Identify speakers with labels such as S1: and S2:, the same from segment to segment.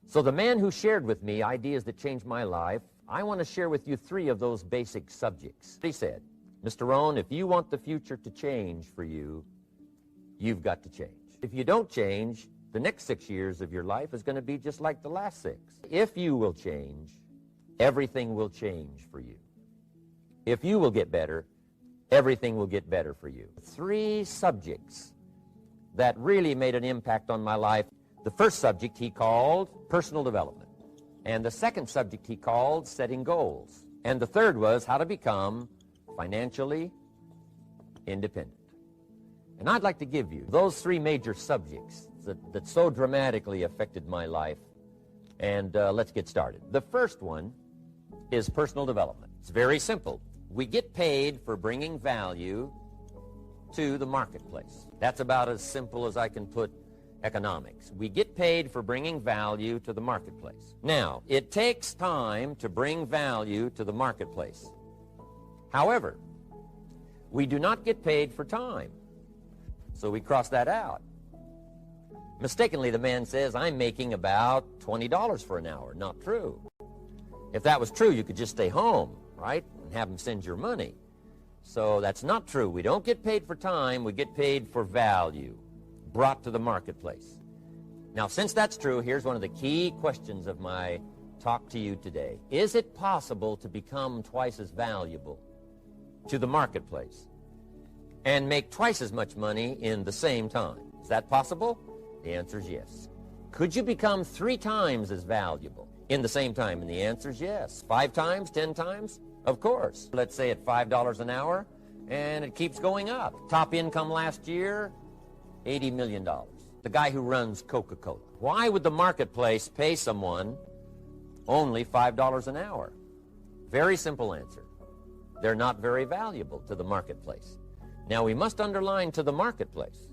S1: So the man who shared with me ideas that changed my life, I want to share with you 3 of those basic subjects. He said, Mr. Rohn, if you want the future to change for you, you've got to change. If you don't change, the next 6 years of your life is going to be just like the last 6. If you will change, everything will change for you. If you will get better, everything will get better for you. 3 subjects that really made an impact on my life. The first subject he called personal development. And the second subject he called setting goals. And the third was how to become financially independent. And I'd like to give you those 3 major subjects that so dramatically affected my life. And let's get started. The first one is personal development. It's very simple. We get paid for bringing value to the marketplace. That's about as simple as I can put economics. We get paid for bringing value to the marketplace. Now, it takes time to bring value to the marketplace. However, we do not get paid for time. So we cross that out. Mistakenly, the man says, I'm making about $20 for an hour. Not true. If that was true, you could just stay home, right, and have them send your money. So that's not true. We don't get paid for time. We get paid for value brought to the marketplace. Now, since that's true, here's one of the key questions of my talk to you today. Is it possible to become twice as valuable to the marketplace and make twice as much money in the same time? Is that possible? The answer is yes. Could you become 3 times as valuable in the same time? And the answer is yes. 5 times, 10 times? Of course. Let's say at $5 an hour, and it keeps going up. Top income last year, $80 million. The guy who runs Coca-Cola. Why would the marketplace pay someone only $5 an hour? Very simple answer. They're not very valuable to the marketplace. Now, we must underline to the marketplace.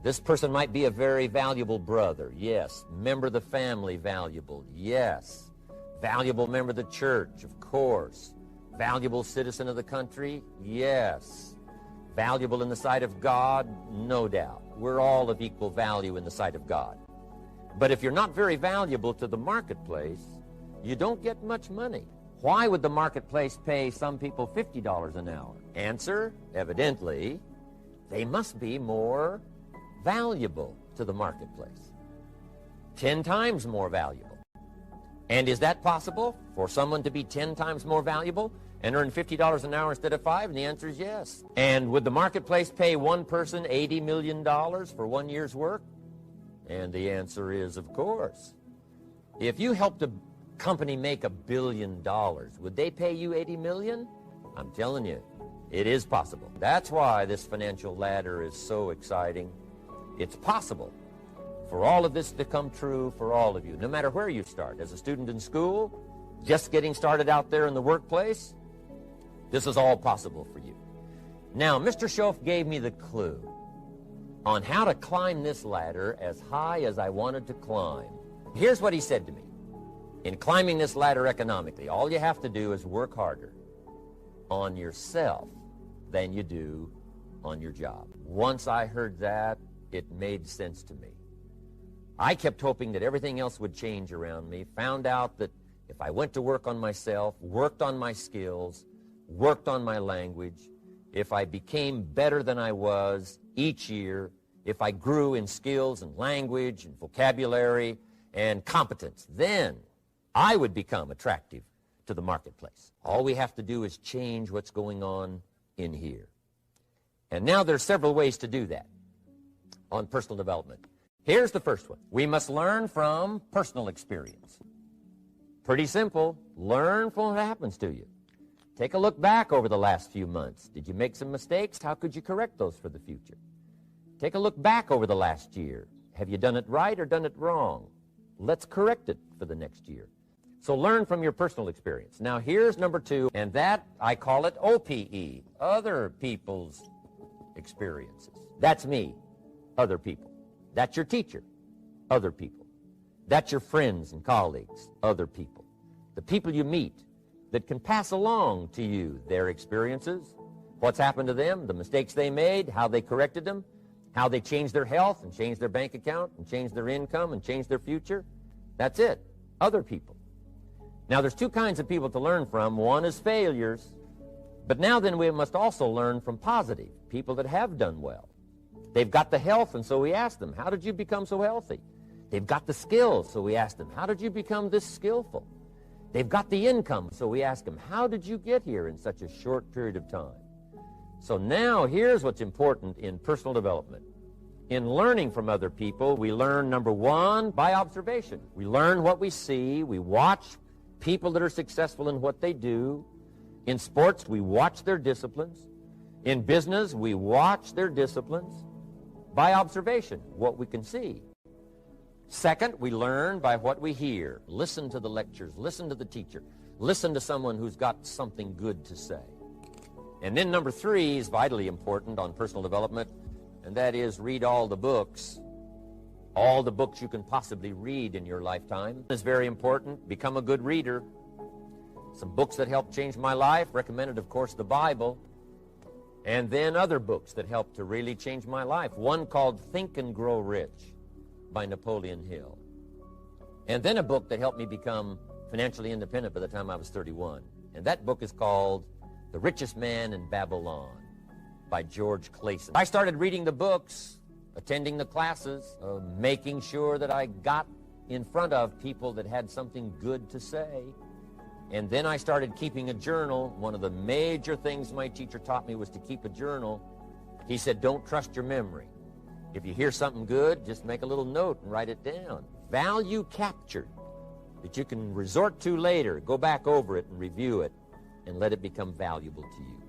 S1: This person might be a very valuable brother. Yes. Member of the family, valuable. Yes. Valuable member of the church, of course. Valuable citizen of the country? Yes. Valuable in the sight of God? No doubt. We're all of equal value in the sight of God. But if you're not very valuable to the marketplace, you don't get much money. Why would the marketplace pay some people $50 an hour? Answer, evidently, they must be more valuable to the marketplace. 10 times more valuable. And is that possible for someone to be 10 times more valuable and earn $50 an hour instead of 5? And the answer is yes. And would the marketplace pay one person $80 million for 1 year's work? And the answer is, of course. If you helped a company make $1 billion, would they pay you $80 million? I'm telling you, it is possible. That's why this financial ladder is so exciting. It's possible for all of this to come true for all of you, no matter where you start. As a student in school, just getting started out there in the workplace, this is all possible for you. Now, Mr. Schoaf gave me the clue on how to climb this ladder as high as I wanted to climb. Here's what he said to me. In climbing this ladder economically, all you have to do is work harder on yourself than you do on your job. Once I heard that, it made sense to me. I kept hoping that everything else would change around me, found out that if I went to work on myself, worked on my skills, worked on my language, if I became better than I was each year, if I grew in skills and language and vocabulary and competence, then I would become attractive to the marketplace. All we have to do is change what's going on in here. And now there's several ways to do that on personal development. Here's the first one. We must learn from personal experience. Pretty simple. Learn from what happens to you. Take a look back over the last few months. Did you make some mistakes? How could you correct those for the future? Take a look back over the last year. Have you done it right or done it wrong? Let's correct it for the next year. So learn from your personal experience. Now here's number 2, and that, I call it OPE, other people's experiences. That's me, other people. That's your teacher, other people. That's your friends and colleagues, other people. The people you meet that can pass along to you their experiences, what's happened to them, the mistakes they made, how they corrected them, how they changed their health and changed their bank account and changed their income and changed their future. That's it. Other people. Now, there's two kinds of people to learn from. One is failures. But now then we must also learn from positive, people that have done well. They've got the health, and so we ask them, how did you become so healthy? They've got the skills, so we ask them, how did you become this skillful? They've got the income, so we ask them, how did you get here in such a short period of time? So now here's what's important in personal development. In learning from other people, we learn, number one, by observation. We learn what we see. We watch people that are successful in what they do. In sports, we watch their disciplines. In business, we watch their disciplines by observation, what we can see. Second, we learn by what we hear. Listen to the lectures. Listen to the teacher. Listen to someone who's got something good to say. And then number three is vitally important on personal development, and that is read all the books you can possibly read in your lifetime. It's very important. Become a good reader. Some books that helped change my life, recommended, of course, the Bible, and then other books that helped to really change my life. One called Think and Grow Rich by Napoleon Hill. And then a book that helped me become financially independent by the time I was 31. And that book is called The Richest Man in Babylon by George Clason. I started reading the books, attending the classes, making sure that I got in front of people that had something good to say. And then I started keeping a journal. One of the major things my teacher taught me was to keep a journal. He said, don't trust your memory. If you hear something good, just make a little note and write it down. Value captured that you can resort to later. Go back over it and review it and let it become valuable to you.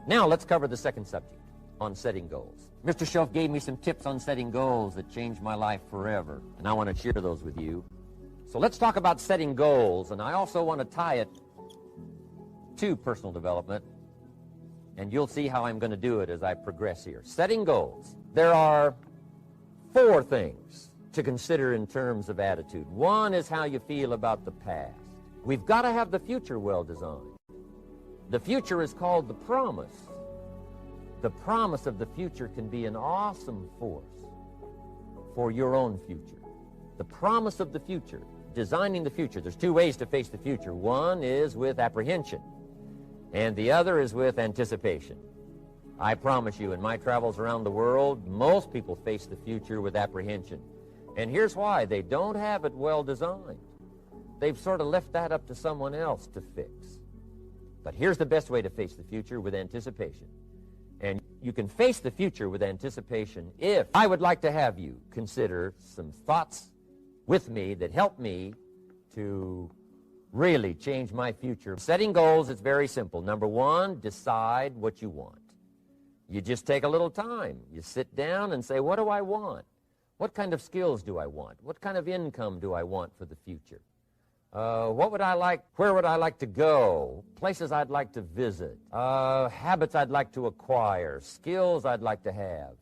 S1: Now let's cover the second subject on setting goals. Mr. Shelf gave me some tips on setting goals that changed my life forever, and I want to share those with you. So let's talk about setting goals, and I also want to tie it to personal development, and you'll see how I'm going to do it as I progress here. Setting goals. There are four things to consider in terms of attitude. One is how you feel about the past. We've got to have the future well designed. The future is called the promise. The promise of the future can be an awesome force for your own future. The promise of the future, designing the future. There's two ways to face the future. One is with apprehension, and the other is with anticipation. I promise you, in my travels around the world, most people face the future with apprehension. And here's why. They don't have it well designed. They've sort of left that up to someone else to fix. But here's the best way to face the future, with anticipation. And you can face the future with anticipation if I would like to have you consider some thoughts with me that help me to really change my future. Setting goals is very simple. Number one, decide what you want. You just take a little time. You sit down and say, what do I want? What kind of skills do I want? What kind of income do I want for the future? What would I like? Where would I like to go? Places I'd like to visit. Habits I'd like to acquire. Skills I'd like to have.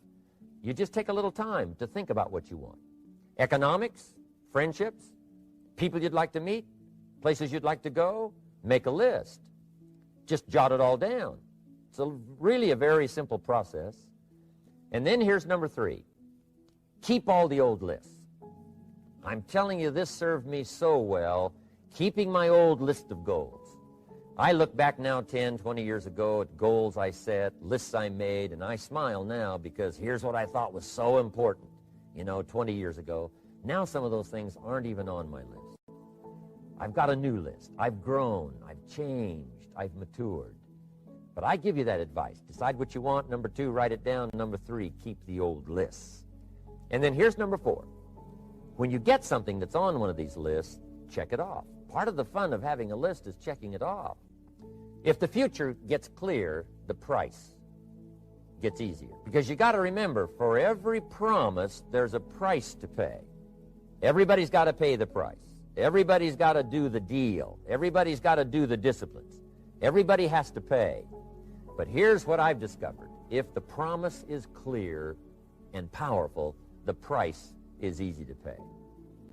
S1: You just take a little time to think about what you want. Economics, friendships, people you'd like to meet, places you'd like to go. Make a list. Just jot it all down. It's really a very simple process. And then here's number three. Keep all the old lists. I'm telling you, this served me so well, keeping my old list of goals. I look back now 10, 20 years ago at goals I set, lists I made, and I smile now because here's what I thought was so important, 20 years ago. Now some of those things aren't even on my list. I've got a new list. I've grown. I've changed. I've matured. But I give you that advice. Decide what you want. Number two, write it down. Number three, keep the old lists. And then here's number four. When you get something that's on one of these lists, check it off. Part of the fun of having a list is checking it off. If the future gets clear, the price gets easier. Because you got to remember, for every promise, there's a price to pay. Everybody's got to pay the price. Everybody's got to do the deal. Everybody's got to do the disciplines. Everybody has to pay. But here's what I've discovered. If the promise is clear and powerful, the price is easy to pay.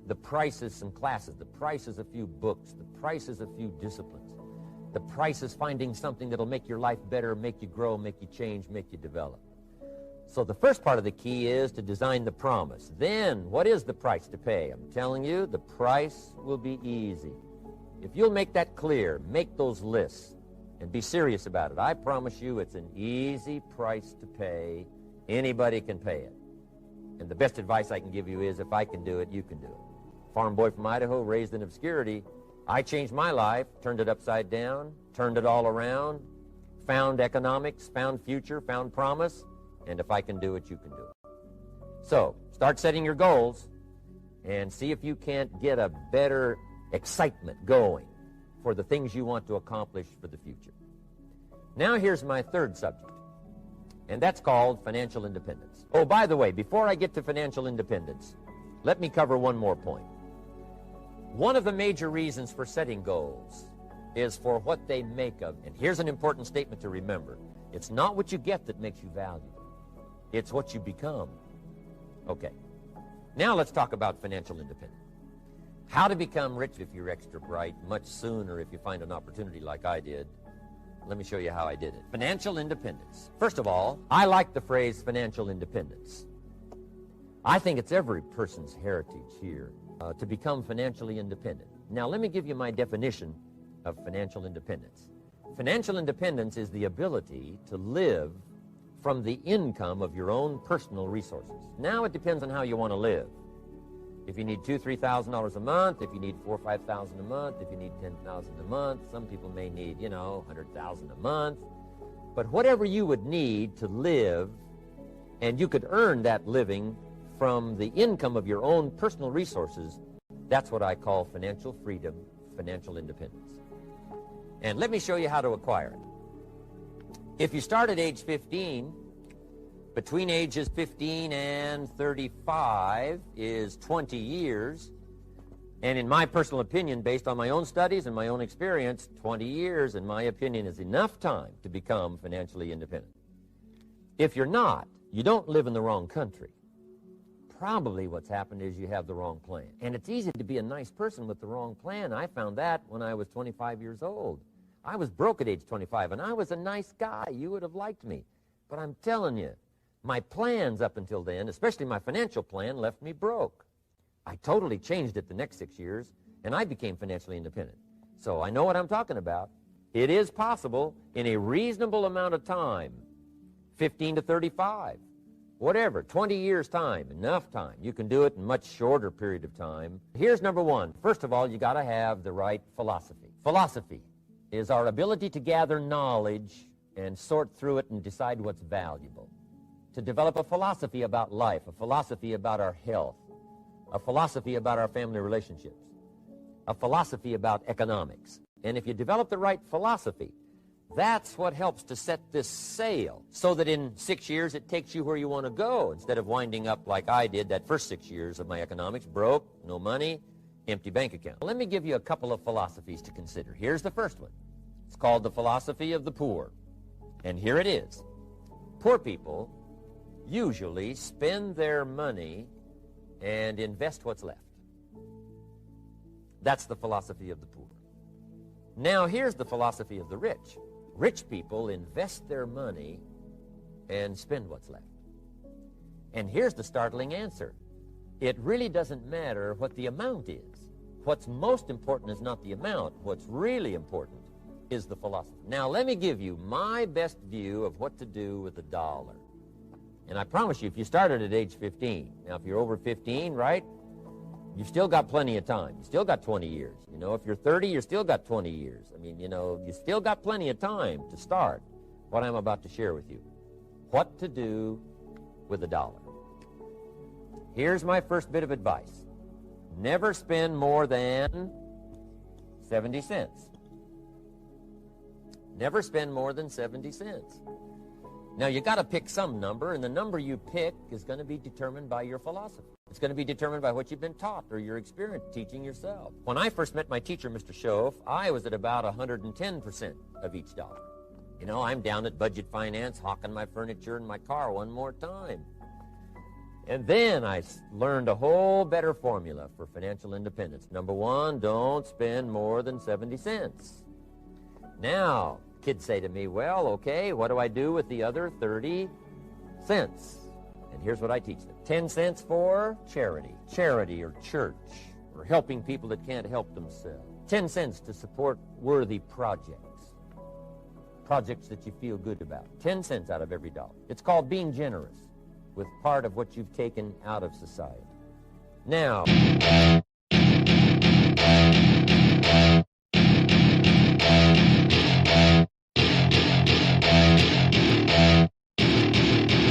S1: The price is some classes. The price is a few books. The price is a few disciplines. The price is finding something that'll make your life better, make you grow, make you change, make you develop. So the first part of the key is to design the promise. Then, what is the price to pay? I'm telling you, the price will be easy. If you'll make that clear, make those lists, and be serious about it, I promise you it's an easy price to pay. Anybody can pay it. And the best advice I can give you is, if I can do it, you can do it. Farm boy from Idaho, raised in obscurity, I changed my life, turned it upside down, turned it all around, found economics, found future, found promise, and if I can do it, you can do it. So, start setting your goals and see if you can't get a better excitement going for the things you want to accomplish for the future. Now here's my third subject, and that's called financial independence. Oh, by the way, before I get to financial independence, let me cover one more point. One of the major reasons for setting goals is for what they make of. And here's an important statement to remember. It's not what you get that makes you valuable. It's what you become. Okay. Now let's talk about financial independence. How to become rich if you're extra bright much sooner if you find an opportunity like I did. Let me show you how I did it. Financial independence. First of all, I like the phrase financial independence. I think it's every person's heritage here to become financially independent. Now, let me give you my definition of financial independence. Financial independence is the ability to live from the income of your own personal resources. Now, it depends on how you want to live. If you need $2,000, $3,000 a month, if you need $4,000 or $5,000 a month, if you need $10,000 a month, some people may need, $100,000 a month. But whatever you would need to live, and you could earn that living from the income of your own personal resources, that's what I call financial freedom, financial independence. And let me show you how to acquire it. If you start at age 15, between ages 15 and 35 is 20 years. And in my personal opinion, based on my own studies and my own experience, 20 years, in my opinion, is enough time to become financially independent. If you're not, you don't live in the wrong country. Probably what's happened is you have the wrong plan. And it's easy to be a nice person with the wrong plan. I found that when I was 25 years old. I was broke at age 25, and I was a nice guy. You would have liked me. But I'm telling you, my plans up until then, especially my financial plan, left me broke. I totally changed it the next 6 years, and I became financially independent. So I know what I'm talking about. It is possible in a reasonable amount of time, 15 to 35, whatever, 20 years time, enough time. You can do it in a much shorter period of time. Here's number one. First of all, you got to have the right philosophy. Philosophy is our ability to gather knowledge and sort through it and decide what's valuable. To develop a philosophy about life, a philosophy about our health, a philosophy about our family relationships, a philosophy about economics. And if you develop the right philosophy, that's what helps to set this sail so that in 6 years it takes you where you want to go instead of winding up like I did that first 6 years of my economics, broke, no money, empty bank account. Let me give you a couple of philosophies to consider. Here's the first one. It's called the philosophy of the poor. And here it is. Poor people usually spend their money and invest what's left. That's the philosophy of the poor. Now, here's the philosophy of the rich. Rich people invest their money and spend what's left. And here's the startling answer. It really doesn't matter what the amount is. What's most important is not the amount. What's really important is the philosophy. Now, let me give you my best view of what to do with a dollar. And I promise you, if you started at age 15, now if you're over 15, right, you've still got plenty of time. You still got 20 years. If you're 30, you still got 20 years. You still got plenty of time to start what I'm about to share with you. What to do with a dollar. Here's my first bit of advice. Never spend more than 70 cents. Never spend more than 70 cents. Now, you got to pick some number, and the number you pick is going to be determined by your philosophy. It's going to be determined by what you've been taught or your experience teaching yourself. When I first met my teacher, Mr. Schoaf, I was at about 110% of each dollar. I'm down at budget finance, hawking my furniture and my car one more time. And then I learned a whole better formula for financial independence. Number one, don't spend more than 70 cents. Now, kids say to me, well, okay, what do I do with the other 30 cents? And here's what I teach them. 10 cents for charity. Charity or church or helping people that can't help themselves. 10 cents to support worthy projects. Projects that you feel good about. 10 cents out of every dollar. It's called being generous with part of what you've taken out of society. Now,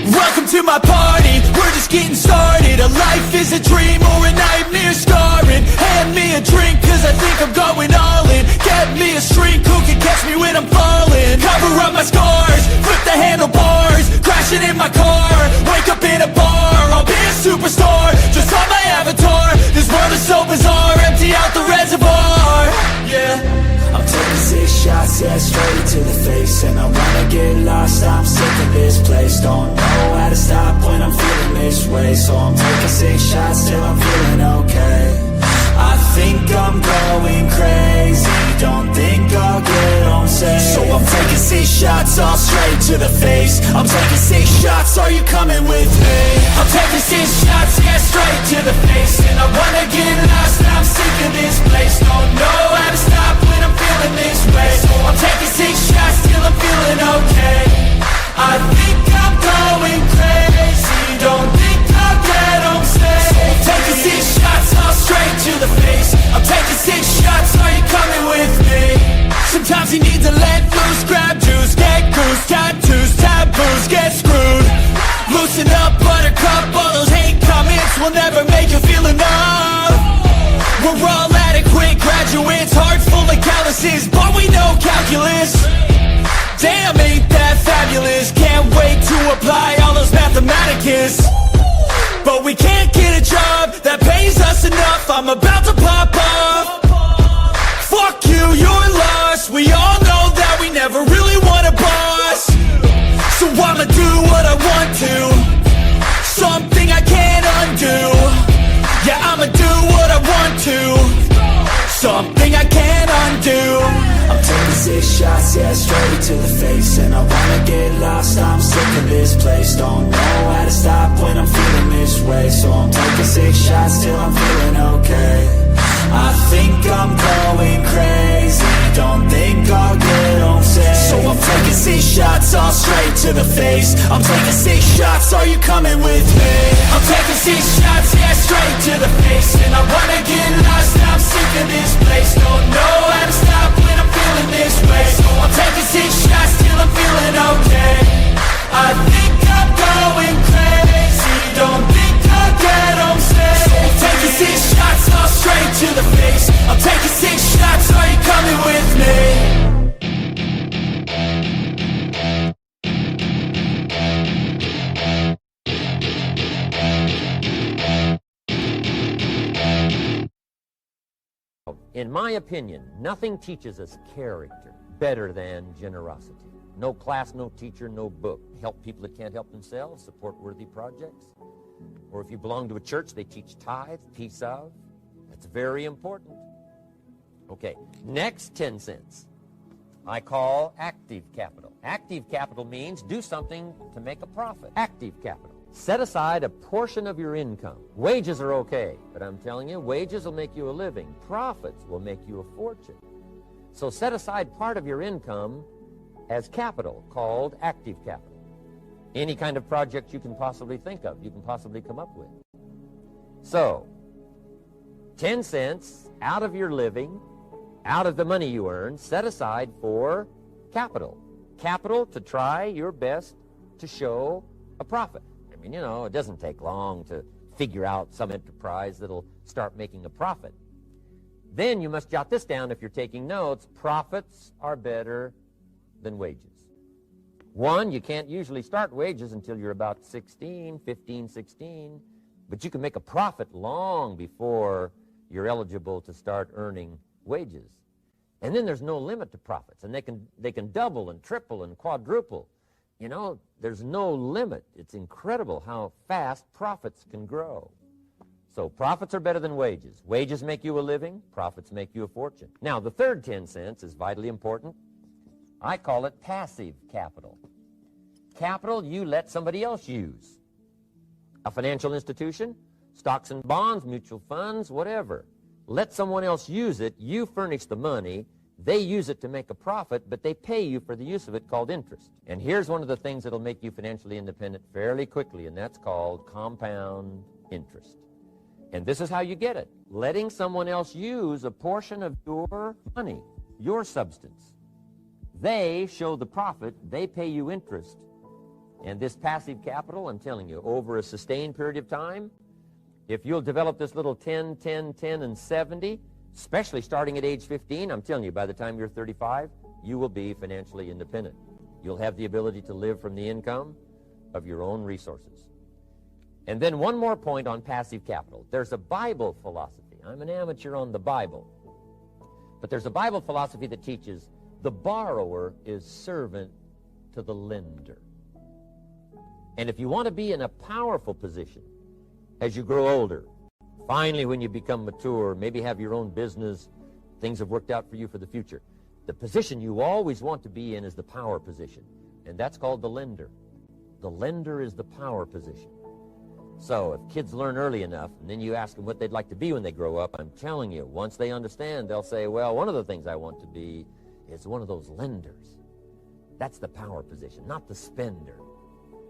S2: welcome to my party, we're just getting started. A life is a dream or a nightmare scarring. Hand me a drink cause I think I'm going all in. Get me a shrink who can catch me when I'm falling. Cover up my scars, flip the handlebars. Crashing in my car, wake up in a bar. I'll be a superstar, just on my avatar. This world is so bizarre, empty out the reservoir. Yeah, I'm taking 6 shots, yeah, straight to the face. And I wanna get lost, I'm sick of this place. Don't know how to stop when I'm feeling this way. So I'm taking 6 shots till I'm feeling okay. I think I'm going crazy, don't think I'll get home safe. So I'm taking 6 shots, all straight to the face. I'm taking 6 shots, are you coming with me? I'm taking 6 shots, yeah, straight to the face. And I wanna get lost, I'm sick of this place. Don't know how to stop when I'm feeling this way. So I'm taking 6 shots till I'm feeling okay. I think I'm going crazy, don't think I'll get home safe. So I'm taking 6 shots, all straight to the face. I'm taking 6 shots, are you coming with me? Sometimes you need to let loose, grab juice, get goose, tattoos, taboos, get screwed. Loosen up, buttercup, all those hate comments will never make you feel enough. We're all adequate graduates, heart full of calluses, but we know calculus. Damn, ain't that fabulous? Can't wait to apply all those mathematicus. But we can't get a job that pays us enough. I'm about to pop off. Fuck you, you're lost. We all know that we never really want a boss. So I'ma do what I want to, something I can't undo. Yeah, I'ma do what I want to, something I can't undo. I'm taking 6 shots, yeah, straight to the face. And I wanna get lost, I'm sick of this place. Don't know how to stop when I'm feeling this way. So I'm taking 6 shots till I'm feeling okay. I think I'm going crazy, don't think I'll get home safe. So I'm taking 6 shots, all straight to the face. I'm taking 6 shots, are you coming with me? I'm taking 6 shots, yeah, straight to the face. And I wanna get lost, I'm sick of this place. Don't know how to stop when I'm feeling this way. So I'm taking 6 shots till I'm feeling okay. I think I'm going crazy, don't think I'll get home safe. So I'm taking 6 shots, all straight to the face. I'm taking 6 shots, are you coming with me?
S1: In my opinion, nothing teaches us character better than generosity. No class, no teacher, no book. Help people that can't help themselves, support worthy projects. Or if you belong to a church, they teach tithe, piece of. That's very important. Okay, next 10 cents I call active capital. Active capital means do something to make a profit. Active capital. Set aside a portion of your income. Wages are okay, but I'm telling you, wages will make you a living. Profits will make you a fortune. So set aside part of your income as capital, called active capital. Any kind of project you can possibly think of, you can possibly come up with. So, 10 cents out of your living, out of the money you earn, set aside for capital. Capital to try your best to show a profit. I mean, you know, it doesn't take long to figure out some enterprise that'll start making a profit. Then you must jot this down if you're taking notes. Profits are better than wages. One, you can't usually start wages until you're about 16, 15, 16, but you can make a profit long before you're eligible to start earning wages. And then there's no limit to profits, and they can double and triple and quadruple. You know, there's no limit. It's incredible how fast profits can grow. So profits are better than wages. Wages make you a living. Profits make you a fortune. Now, the third 10 cents is vitally important. I call it passive capital. Capital you let somebody else use. A financial institution, stocks and bonds, mutual funds, whatever. Let someone else use it. You furnish the money. They use it to make a profit, but they pay you for the use of it, called interest. And here's one of the things that'll make you financially independent fairly quickly, and that's called compound interest. And this is how you get it. Letting someone else use a portion of your money, your substance. They show the profit, they pay you interest. And this passive capital, I'm telling you, over a sustained period of time, if you'll develop this little 10, 10, 10, and 70, especially starting at age 15, I'm telling you, by the time you're 35, you will be financially independent. You'll have the ability to live from the income of your own resources. And then one more point on passive capital. There's a Bible philosophy. I'm an amateur on the Bible. But there's a Bible philosophy that teaches the borrower is servant to the lender. And if you want to be in a powerful position as you grow older, finally when you become mature, maybe have your own business, things have worked out for you for the future, the position you always want to be in is the power position. And that's called the lender. The lender is the power position. So if kids learn early enough, and then you ask them what they'd like to be when they grow up, I'm telling you, once they understand, they'll say, well, one of the things I want to be is one of those lenders. That's the power position, not the spender.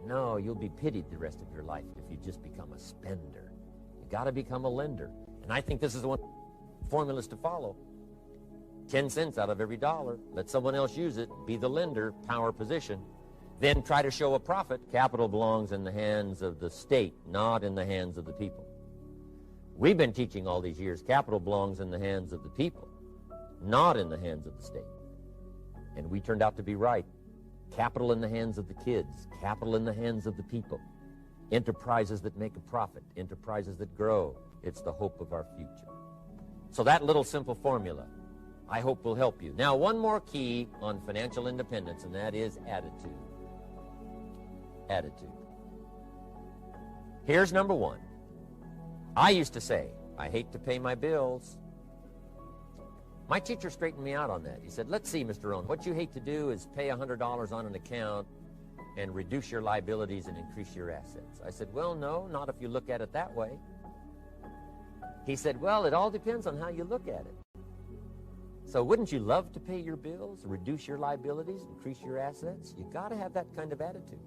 S1: No, you'll be pitied the rest of your life if you just become a spender. You got to become a lender. And I think this is one formulas to follow. 10 cents out of every dollar. Let someone else use it. Be the lender, power position. Then try to show a profit. Capital belongs in the hands of the state, not in the hands of the people. We've been teaching all these years, capital belongs in the hands of the people, not in the hands of the state. And we turned out to be right. Capital in the hands of the kids, capital in the hands of the people. Enterprises that make a profit, enterprises that grow. It's the hope of our future. So that little simple formula, I hope, will help you. Now, one more key on financial independence, and that is attitude. Attitude. Here's number one. I used to say, I hate to pay my bills. My teacher straightened me out on that. He said, let's see, Mr. Rohn, what you hate to do is pay $100 on an account and reduce your liabilities and increase your assets. I said, well, no, not if you look at it that way. He said, well, it all depends on how you look at it. So wouldn't you love to pay your bills, reduce your liabilities, increase your assets? You got to have that kind of attitude.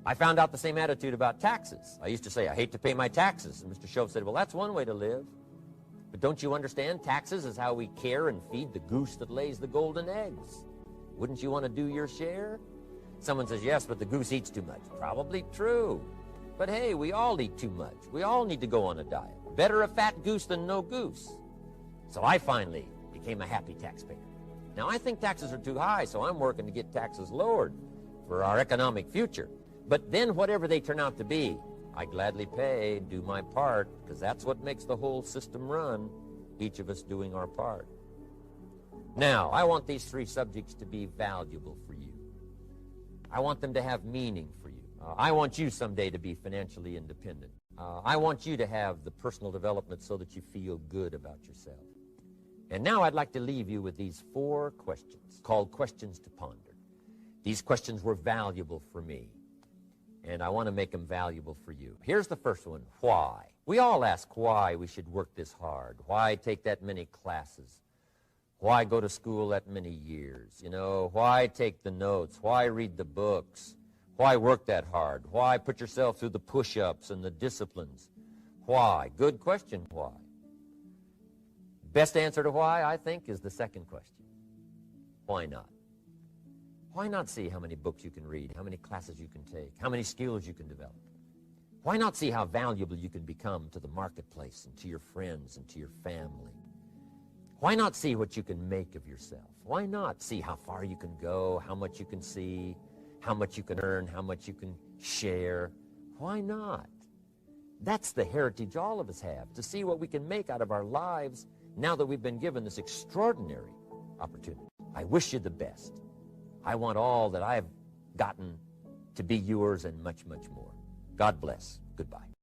S1: I found out the same attitude about taxes. I used to say, I hate to pay my taxes. And Mr. Shove said, well, that's one way to live. But don't you understand? Taxes is how we care and feed the goose that lays the golden eggs. Wouldn't you want to do your share? Someone says, yes, but the goose eats too much. Probably true. But hey, we all eat too much. We all need to go on a diet. Better a fat goose than no goose. So I finally became a happy taxpayer. Now, I think taxes are too high, so I'm working to get taxes lowered for our economic future. But then whatever they turn out to be, I gladly pay, do my part, because that's what makes the whole system run, each of us doing our part. Now, I want these three subjects to be valuable for you. I want them to have meaning for you. I want you someday to be financially independent. I want you to have the personal development so that you feel good about yourself. And now I'd like to leave you with these 4 questions called questions to ponder. These questions were valuable for me, and I want to make them valuable for you. Here's the first one, why? We all ask why we should work this hard, why take that many classes, why go to school that many years, why take the notes, why read the books, why work that hard, why put yourself through the push-ups and the disciplines, why? Good question, why? Best answer to why, I think, is the second question. Why not? Why not see how many books you can read, how many classes you can take, how many skills you can develop? Why not see how valuable you can become to the marketplace and to your friends and to your family? Why not see what you can make of yourself? Why not see how far you can go, how much you can see, how much you can earn, how much you can share? Why not? That's the heritage all of us have, to see what we can make out of our lives now that we've been given this extraordinary opportunity. I wish you the best. I want all that I've gotten to be yours and much, much more. God bless. Goodbye.